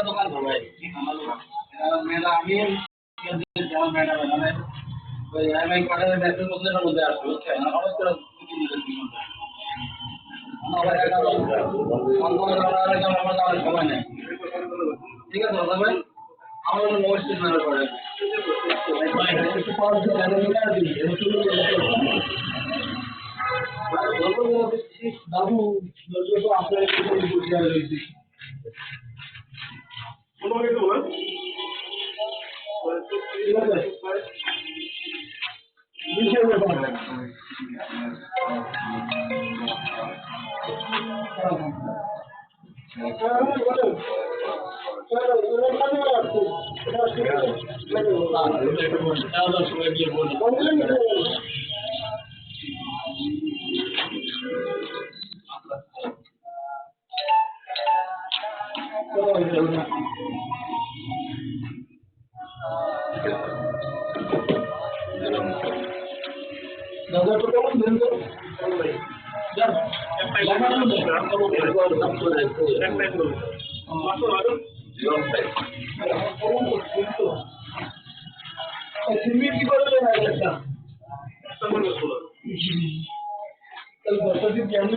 দোকান মেলা আমি মেলা ওই কাঠের ব্যাগের মধ্যে আসবে বুঝছেন হঠাৎ করে সময় নেই ঠিক আছে তবে আমার মোবাইল মেলা করে বাবু আপনার কি বলতে বর্ষাদিন কেমন